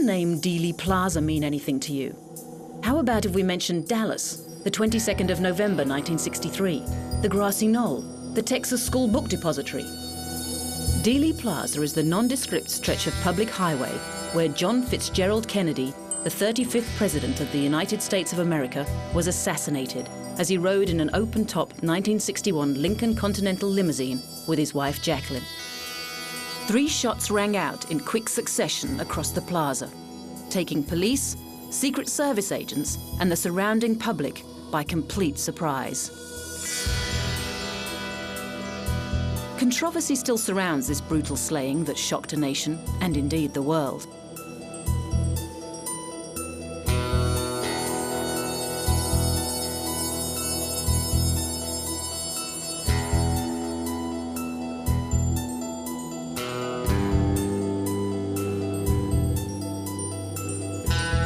name Dealey Plaza mean anything to you? How about if we mentioned Dallas, the 22nd of November 1963, the grassy knoll, the Texas School Book Depository? Dealey Plaza is the nondescript stretch of public highway where John Fitzgerald Kennedy, the 35th President of the United States of America, was assassinated as he rode in an open-top 1961 Lincoln Continental limousine with his wife Jacqueline. 3 shots rang out in quick succession across the plaza, taking police, Secret Service agents, and the surrounding public by complete surprise. Controversy still surrounds this brutal slaying that shocked a nation, and indeed the world.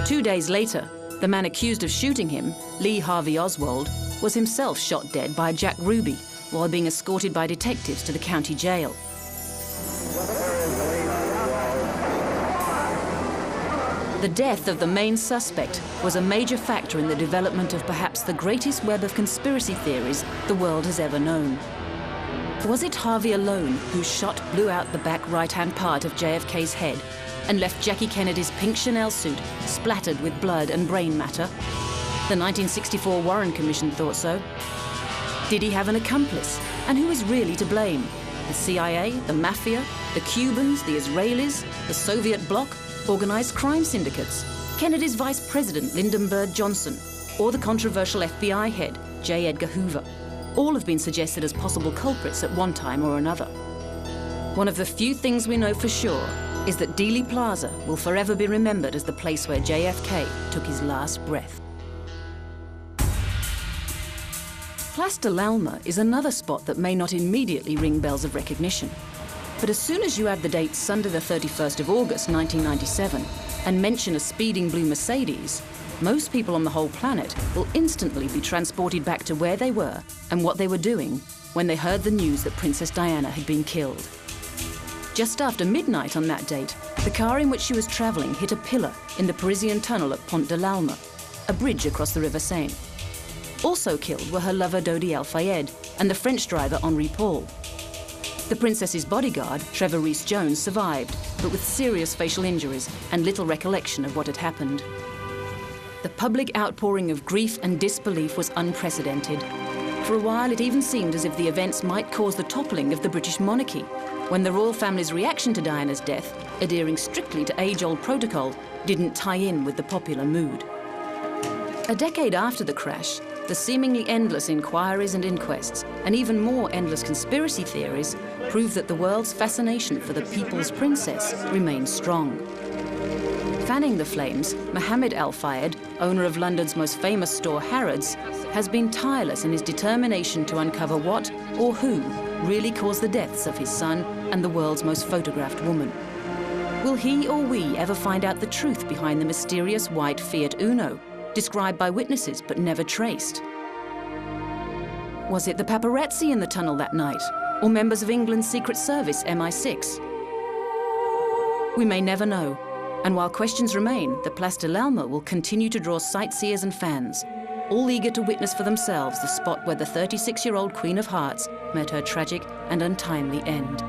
Two days later, the man accused of shooting him, Lee Harvey Oswald, was himself shot dead by Jack Ruby while being escorted by detectives to the county jail. The death of the main suspect was a major factor in the development of perhaps the greatest web of conspiracy theories the world has ever known. Was it Harvey alone whose shot blew out the back right-hand part of JFK's head and left Jackie Kennedy's pink Chanel suit splattered with blood and brain matter? The 1964 Warren Commission thought so. Did he have an accomplice? And who is really to blame? The CIA, the Mafia, the Cubans, the Israelis, the Soviet bloc, organized crime syndicates, Kennedy's Vice President Lindbergh Jr, or the controversial FBI head, J. Edgar Hoover? All have been suggested as possible culprits at one time or another. One of the few things we know for sure is that Dealey Plaza will forever be remembered as the place where JFK took his last breath. Place lAlma is another spot that may not immediately ring bells of recognition. But as soon as you add the date Sunday the 31st of August 1997 and mention a speeding blue Mercedes, most people on the whole planet will instantly be transported back to where they were and what they were doing when they heard the news that Princess Diana had been killed. Just after midnight on that date, the car in which she was traveling hit a pillar in the Parisian tunnel at Pont lAlma, a bridge across the River Seine. Also killed were her lover Dodi El-Fayed and the French driver Henri Paul. The princess's bodyguard, Trevor Rees-Jones, survived, but with serious facial injuries and little recollection of what had happened. The public outpouring of grief and disbelief was unprecedented. For a while, it even seemed as if the events might cause the toppling of the British monarchy, when the royal family's reaction to Diana's death, adhering strictly to age-old protocol, didn't tie in with the popular mood. A decade after the crash, the seemingly endless inquiries and inquests, and even more endless conspiracy theories, prove that the world's fascination for the people's princess remains strong. Fanning the flames, Mohammed Al-Fayed, owner of London's most famous store Harrods, has been tireless in his determination to uncover what or who really caused the deaths of his son and the world's most photographed woman. Will he or we ever find out the truth behind the mysterious white Fiat Uno, described by witnesses but never traced? Was it the paparazzi in the tunnel that night, or members of England's Secret Service MI6? We may never know, and while questions remain, the Place lAlma will continue to draw sightseers and fans, all eager to witness for themselves the spot where the 36-year-old Queen of Hearts met her tragic and untimely end.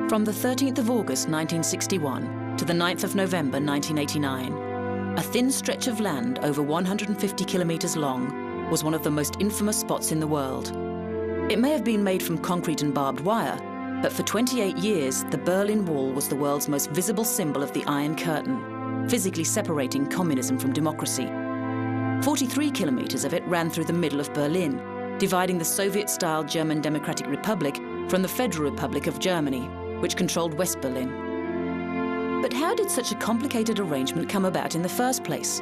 From the 13th of August 1961 to the 9th of November 1989, a thin stretch of land over 150 kilometers long was one of the most infamous spots in the world. It may have been made from concrete and barbed wire, But for 28 years, the Berlin Wall was the world's most visible symbol of the Iron Curtain, physically separating communism from democracy. 43 kilometers of it ran through the middle of Berlin, dividing the Soviet-style German Democratic Republic from the Federal Republic of Germany, which controlled West Berlin. But how did such a complicated arrangement come about in the first place?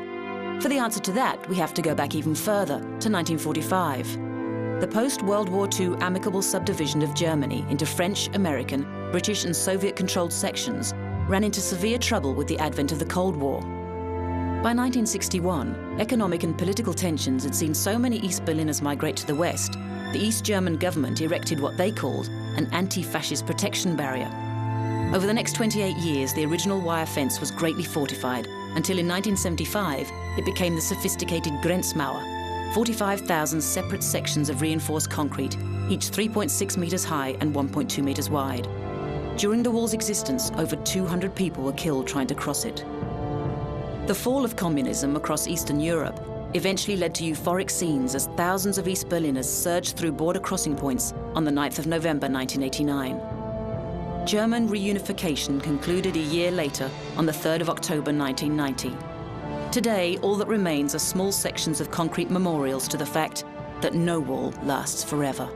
For the answer to that, we have to go back even further, to 1945. The post-World War II amicable subdivision of Germany into French, American, British and Soviet-controlled sections ran into severe trouble with the advent of the Cold War. By 1961, economic and political tensions had seen so many East Berliners migrate to the West, the East German government erected what they called an anti-fascist protection barrier. Over the next 28 years, the original wire fence was greatly fortified, until in 1975, it became the sophisticated Grenzmauer, 45,000 separate sections of reinforced concrete, each 3.6 meters high and 1.2 meters wide. During the wall's existence, over 200 people were killed trying to cross it. The fall of communism across Eastern Europe eventually led to euphoric scenes as thousands of East Berliners surged through border crossing points on the 9th of November 1989. German reunification concluded a year later on the 3rd of October 1990. Today, all that remains are small sections of concrete memorials to the fact that no wall lasts forever.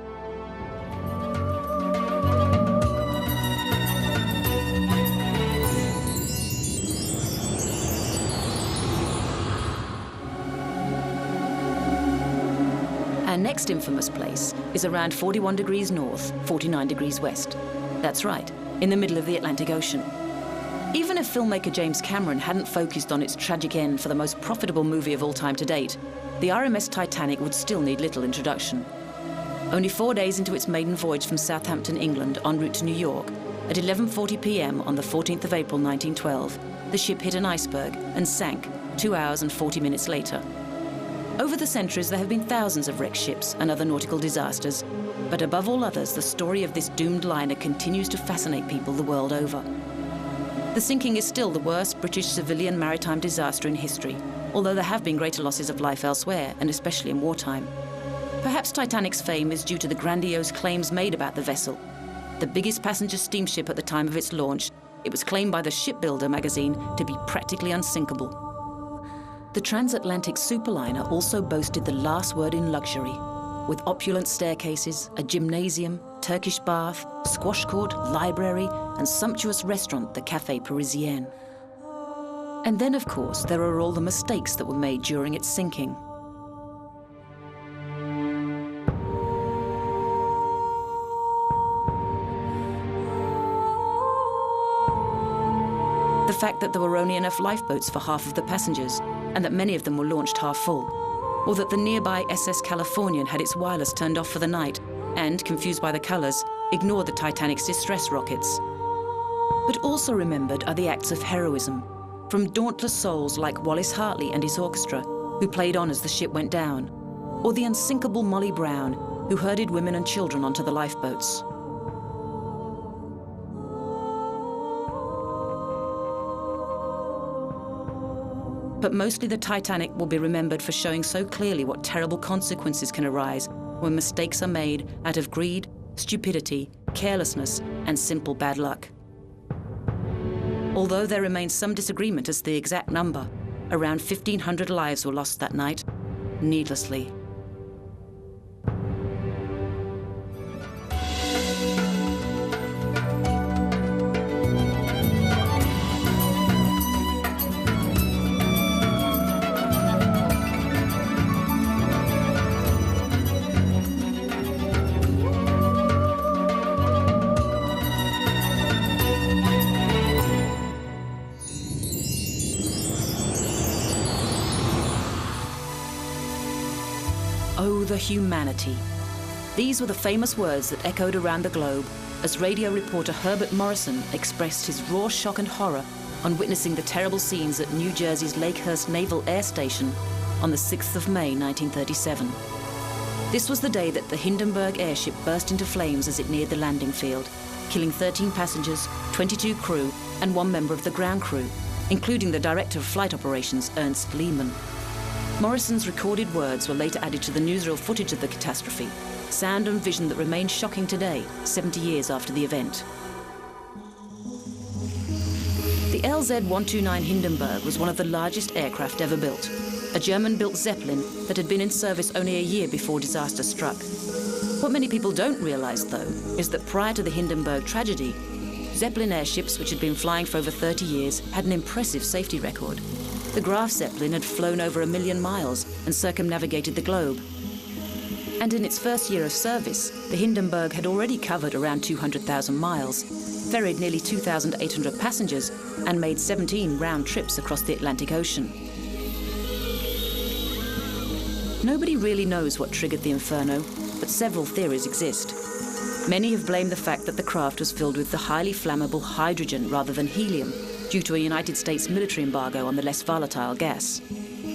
Our next infamous place is around 41 degrees north, 49 degrees west. That's right, in the middle of the Atlantic Ocean. Even if filmmaker James Cameron hadn't focused on its tragic end for the most profitable movie of all time to date, the RMS Titanic would still need little introduction. Only 4 days into its maiden voyage from Southampton, England, en route to New York, at 11:40 p.m. on the 14th of April 1912, the ship hit an iceberg and sank 2 hours and 40 minutes later. Over the centuries, there have been thousands of wrecked ships and other nautical disasters, but above all others, the story of this doomed liner continues to fascinate people the world over. The sinking is still the worst British civilian maritime disaster in history, although there have been greater losses of life elsewhere, and especially in wartime. Perhaps Titanic's fame is due to the grandiose claims made about the vessel. The biggest passenger steamship at the time of its launch, it was claimed by the Shipbuilder magazine to be practically unsinkable. The transatlantic superliner also boasted the last word in luxury, with opulent staircases, a gymnasium, Turkish bath, squash court, library, and sumptuous restaurant, the Café Parisien. And then, of course, there are all the mistakes that were made during its sinking. The fact that there were only enough lifeboats for half of the passengers, and that many of them were launched half full, or that the nearby SS Californian had its wireless turned off for the night and, confused by the colours, ignored the Titanic's distress rockets. But also remembered are the acts of heroism, from dauntless souls like Wallace Hartley and his orchestra, who played on as the ship went down, or the unsinkable Molly Brown, who herded women and children onto the lifeboats. But mostly the Titanic will be remembered for showing so clearly what terrible consequences can arise when mistakes are made out of greed, stupidity, carelessness, and simple bad luck. Although there remains some disagreement as to the exact number, around 1,500 lives were lost that night, needlessly. Oh, the humanity. These were the famous words that echoed around the globe as radio reporter Herbert Morrison expressed his raw shock and horror on witnessing the terrible scenes at New Jersey's Lakehurst Naval Air Station on the 6th of May, 1937. This was the day that the Hindenburg airship burst into flames as it neared the landing field, killing 13 passengers, 22 crew, and 1 member of the ground crew, including the director of flight operations, Ernst Lehman. Morrison's recorded words were later added to the newsreel footage of the catastrophe, sound and vision that remain shocking today, 70 years after the event. The LZ-129 Hindenburg was one of the largest aircraft ever built, a German-built Zeppelin that had been in service only a year before disaster struck. What many people don't realize, though, is that prior to the Hindenburg tragedy, Zeppelin airships, which had been flying for over 30 years, had an impressive safety record. The Graf Zeppelin had flown over 1 million miles and circumnavigated the globe. And in its first year of service, the Hindenburg had already covered around 200,000 miles, ferried nearly 2,800 passengers, and made 17 round trips across the Atlantic Ocean. Nobody really knows what triggered the inferno, but several theories exist. Many have blamed the fact that the craft was filled with the highly flammable hydrogen rather than helium, due to a United States military embargo on the less volatile gas.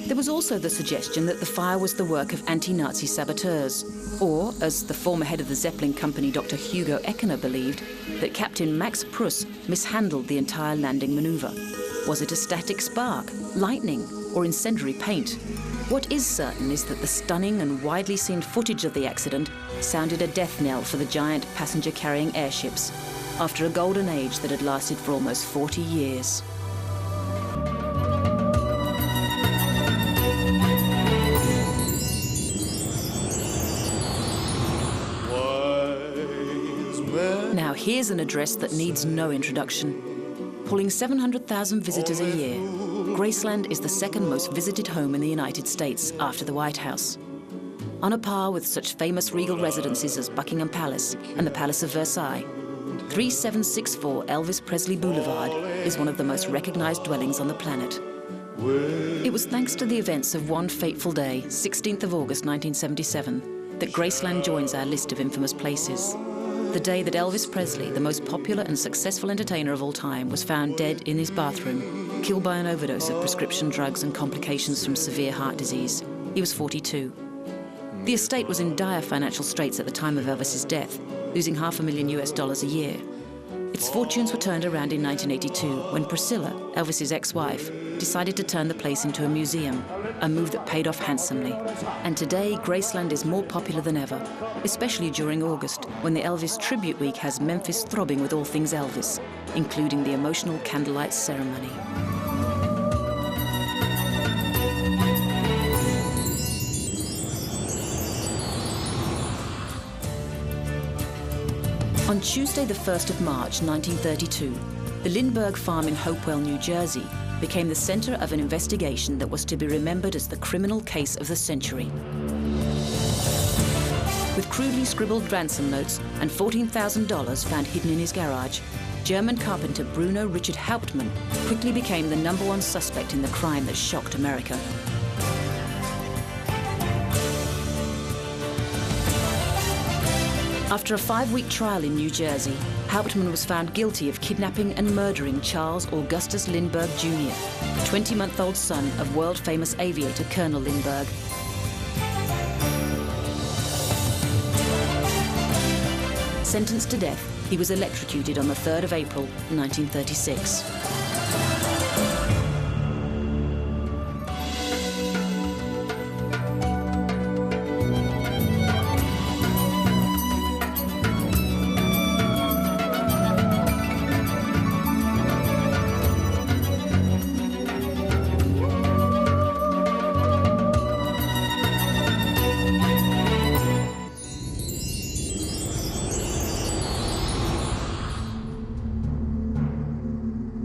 There was also the suggestion that the fire was the work of anti-Nazi saboteurs, or, as the former head of the Zeppelin company, Dr. Hugo Eckener, believed, that Captain Max Pruss mishandled the entire landing maneuver. Was it a static spark, lightning, or incendiary paint? What is certain is that the stunning and widely seen footage of the accident sounded a death knell for the giant passenger-carrying airships, after a golden age that had lasted for almost 40 years. Now here's an address that needs no introduction. Pulling 700,000 visitors a year, Graceland is the second most visited home in the United States after the White House. On a par with such famous regal residences as Buckingham Palace and the Palace of Versailles, 3764 Elvis Presley Boulevard is one of the most recognized dwellings on the planet. It was thanks to the events of one fateful day, 16th of August 1977, that Graceland joins our list of infamous places. The day that Elvis Presley, the most popular and successful entertainer of all time, was found dead in his bathroom, killed by an overdose of prescription drugs and complications from severe heart disease. He was 42. The estate was in dire financial straits at the time of Elvis's death, losing $500,000 a year. Its fortunes were turned around in 1982 when Priscilla, Elvis's ex-wife, decided to turn the place into a museum, a move that paid off handsomely. And today, Graceland is more popular than ever, especially during August, when the Elvis Tribute Week has Memphis throbbing with all things Elvis, including the emotional candlelight ceremony. On Tuesday, the 1st of March, 1932, the Lindbergh farm in Hopewell, New Jersey, became the center of an investigation that was to be remembered as the criminal case of the century. With crudely scribbled ransom notes and $14,000 found hidden in his garage, German carpenter Bruno Richard Hauptmann quickly became the #1 suspect in the crime that shocked America. After a 5-week trial in New Jersey, Hauptmann was found guilty of kidnapping and murdering Charles Augustus Lindbergh Jr., 20-month-old son of world-famous aviator Colonel Lindbergh. Sentenced to death, he was electrocuted on the 3rd of April, 1936.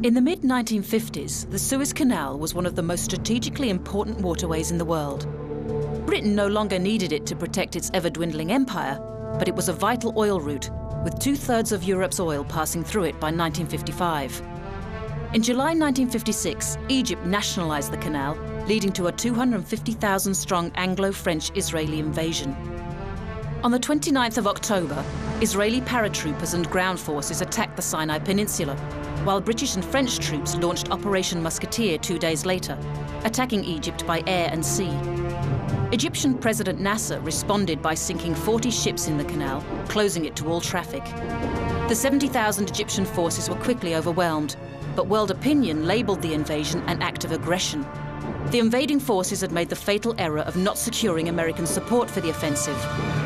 In the mid-1950s, the Suez Canal was one of the most strategically important waterways in the world. Britain no longer needed it to protect its ever-dwindling empire, but it was a vital oil route, with 2/3 of Europe's oil passing through it by 1955. In July 1956, Egypt nationalized the canal, leading to a 250,000-strong Anglo-French-Israeli invasion. On the 29th of October, Israeli paratroopers and ground forces attacked the Sinai Peninsula, while British and French troops launched Operation Musketeer 2 days later, attacking Egypt by air and sea. Egyptian President Nasser responded by sinking 40 ships in the canal, closing it to all traffic. The 70,000 Egyptian forces were quickly overwhelmed, but world opinion labeled the invasion an act of aggression. The invading forces had made the fatal error of not securing American support for the offensive.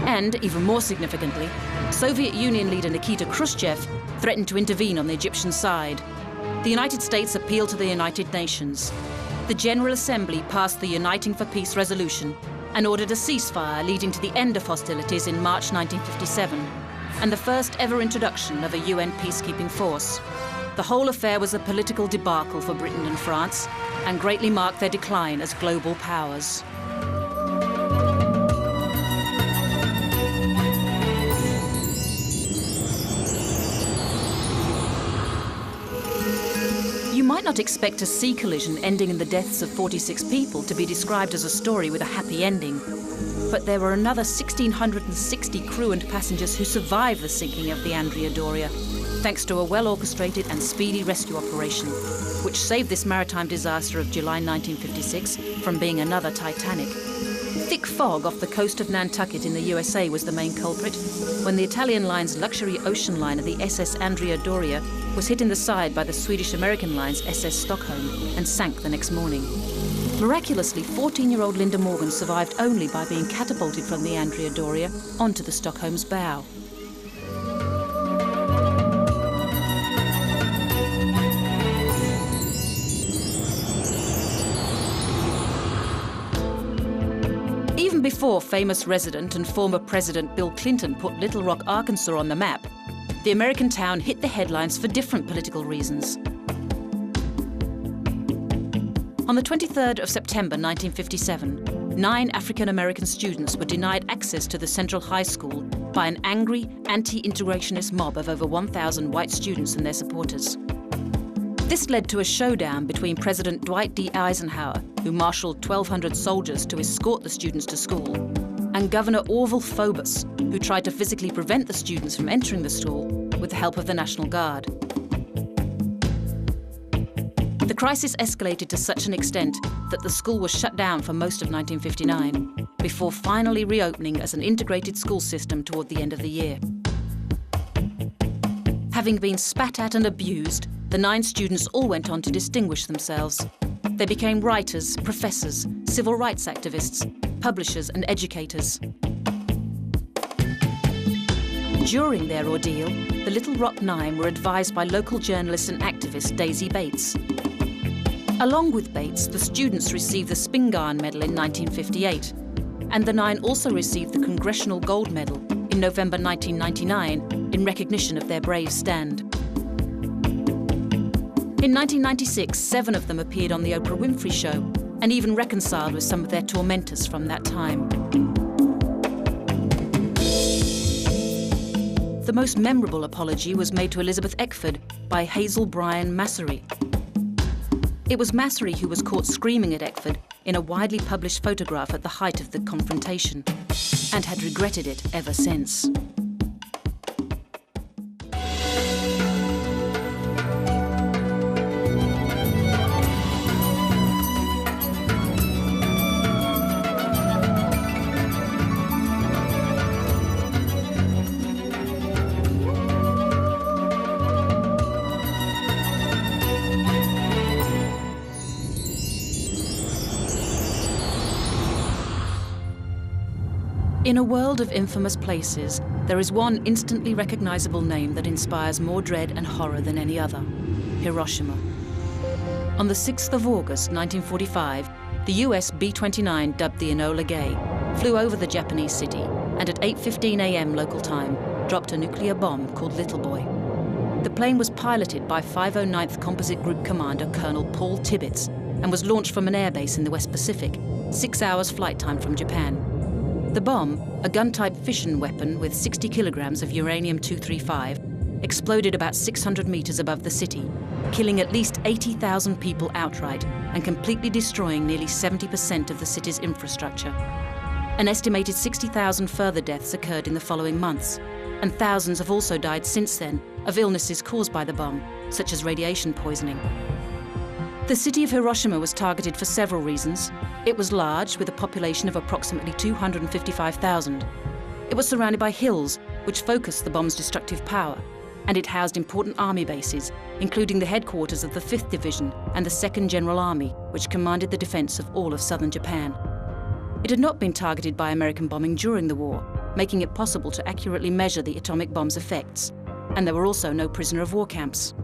And, even more significantly, Soviet Union leader Nikita Khrushchev threatened to intervene on the Egyptian side. The United States appealed to the United Nations. The General Assembly passed the Uniting for Peace resolution and ordered a ceasefire leading to the end of hostilities in March 1957, and the first ever introduction of a UN peacekeeping force. The whole affair was a political debacle for Britain and France, and greatly marked their decline as global powers. You might not expect a sea collision ending in the deaths of 46 people to be described as a story with a happy ending. But there were another 1,660 crew and passengers who survived the sinking of the Andrea Doria, thanks to a well-orchestrated and speedy rescue operation, which saved this maritime disaster of July 1956 from being another Titanic. Thick fog off the coast of Nantucket in the USA was the main culprit, when the Italian line's luxury ocean liner, the SS Andrea Doria, was hit in the side by the Swedish-American line's SS Stockholm and sank the next morning. Miraculously, 14-year-old Linda Morgan survived only by being catapulted from the Andrea Doria onto the Stockholm's bow. Even before famous resident and former President Bill Clinton put Little Rock, Arkansas on the map, the American town hit the headlines for different political reasons. On the 23rd of September 1957, 9 African-American students were denied access to the Central High School by an angry, anti-integrationist mob of over 1,000 white students and their supporters. This led to a showdown between President Dwight D. Eisenhower, who marshaled 1,200 soldiers to escort the students to school, and Governor Orville Phobos, who tried to physically prevent the students from entering the school with the help of the National Guard. The crisis escalated to such an extent that the school was shut down for most of 1959, before finally reopening as an integrated school system toward the end of the year. Having been spat at and abused, the 9 students all went on to distinguish themselves. They became writers, professors, civil rights activists, publishers and educators. During their ordeal, the Little Rock Nine were advised by local journalist and activist Daisy Bates. Along with Bates, the students received the Spingarn Medal in 1958, and the 9 also received the Congressional Gold Medal in November 1999 in recognition of their brave stand. In 1996, 7 of them appeared on the Oprah Winfrey Show and even reconciled with some of their tormentors from that time. The most memorable apology was made to Elizabeth Eckford by Hazel Bryan Massery. It was Massery who was caught screaming at Eckford in a widely published photograph at the height of the confrontation, and had regretted it ever since. In a world of infamous places, there is one instantly recognizable name that inspires more dread and horror than any other: Hiroshima. On the 6th of August 1945, the US B-29, dubbed the Enola Gay, flew over the Japanese city and at 8:15 a.m. local time, dropped a nuclear bomb called Little Boy. The plane was piloted by 509th Composite Group Commander Colonel Paul Tibbets and was launched from an airbase in the West Pacific, 6 hours flight time from Japan. The bomb, a gun-type fission weapon with 60 kilograms of uranium-235, exploded about 600 meters above the city, killing at least 80,000 people outright and completely destroying nearly 70% of the city's infrastructure. An estimated 60,000 further deaths occurred in the following months, and thousands have also died since then of illnesses caused by the bomb, such as radiation poisoning. The city of Hiroshima was targeted for several reasons. It was large, with a population of approximately 255,000. It was surrounded by hills, which focused the bomb's destructive power. and it housed important army bases, including the headquarters of the 5th Division and the 2nd General Army, which commanded the defense of all of southern Japan. It had not been targeted by American bombing during the war, making it possible to accurately measure the atomic bomb's effects, and there were also no prisoner of war camps.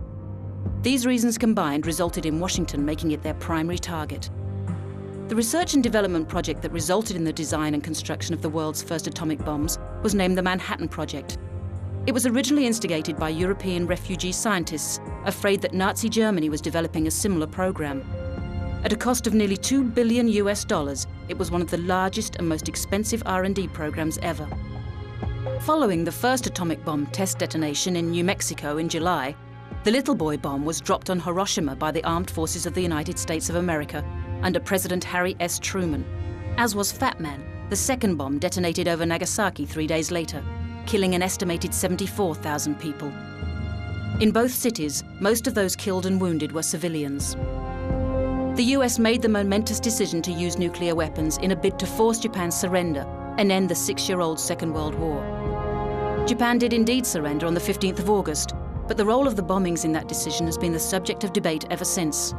These reasons combined resulted in Washington making it their primary target. The research and development project that resulted in the design and construction of the world's first atomic bombs was named the Manhattan Project. It was originally instigated by European refugee scientists afraid that Nazi Germany was developing a similar program. At a cost of nearly $2 billion, it was one of the largest and most expensive R&D programs ever. Following the first atomic bomb test detonation in New Mexico in July, the Little Boy bomb was dropped on Hiroshima by the armed forces of the United States of America under President Harry S. Truman, as was Fat Man, the second bomb detonated over Nagasaki 3 days later, killing an estimated 74,000 people. In both cities, most of those killed and wounded were civilians. The US made the momentous decision to use nuclear weapons in a bid to force Japan's surrender and end the 6-year-old Second World War. Japan did indeed surrender on the 15th of August, but the role of the bombings in that decision has been the subject of debate ever since.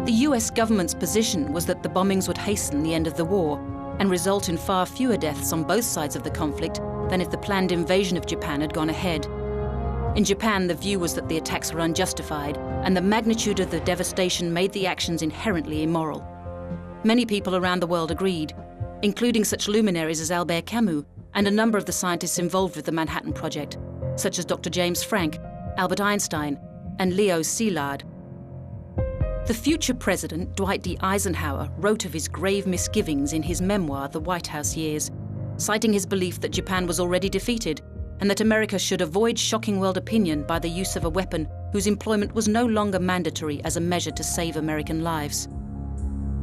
The US government's position was that the bombings would hasten the end of the war and result in far fewer deaths on both sides of the conflict than if the planned invasion of Japan had gone ahead. In Japan, the view was that the attacks were unjustified, and the magnitude of the devastation made the actions inherently immoral. Many people around the world agreed, including such luminaries as Albert Camus and a number of the scientists involved with the Manhattan Project, such as Dr. James Franck, Albert Einstein, and Leo Szilard. The future president, Dwight D. Eisenhower, wrote of his grave misgivings in his memoir, The White House Years, citing his belief that Japan was already defeated and that America should avoid shocking world opinion by the use of a weapon whose employment was no longer mandatory as a measure to save American lives.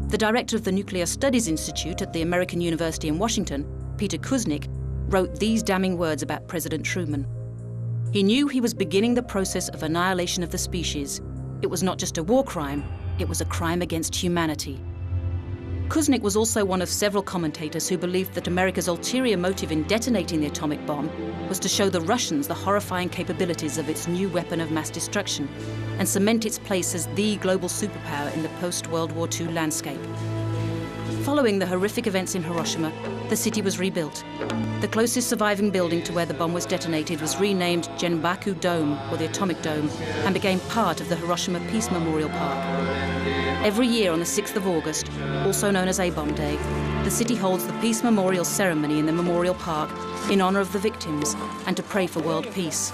The director of the Nuclear Studies Institute at the American University in Washington, Peter Kuznick, wrote these damning words about President Truman. He knew he was beginning the process of annihilation of the species. It was not just a war crime, it was a crime against humanity. Kuznick was also one of several commentators who believed that America's ulterior motive in detonating the atomic bomb was to show the Russians the horrifying capabilities of its new weapon of mass destruction and cement its place as the global superpower in the post-World War II landscape. Following the horrific events in Hiroshima, the city was rebuilt. The closest surviving building to where the bomb was detonated was renamed Genbaku Dome, or the Atomic Dome, and became part of the Hiroshima Peace Memorial Park. Every year on the 6th of August, also known as A-Bomb Day, the city holds the Peace Memorial Ceremony in the Memorial Park in honor of the victims and to pray for world peace.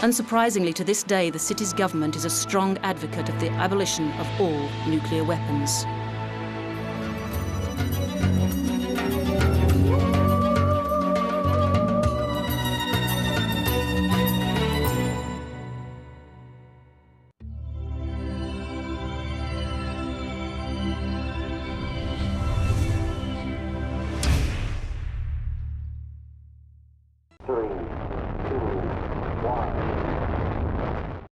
Unsurprisingly, to this day, the city's government is a strong advocate of the abolition of all nuclear weapons.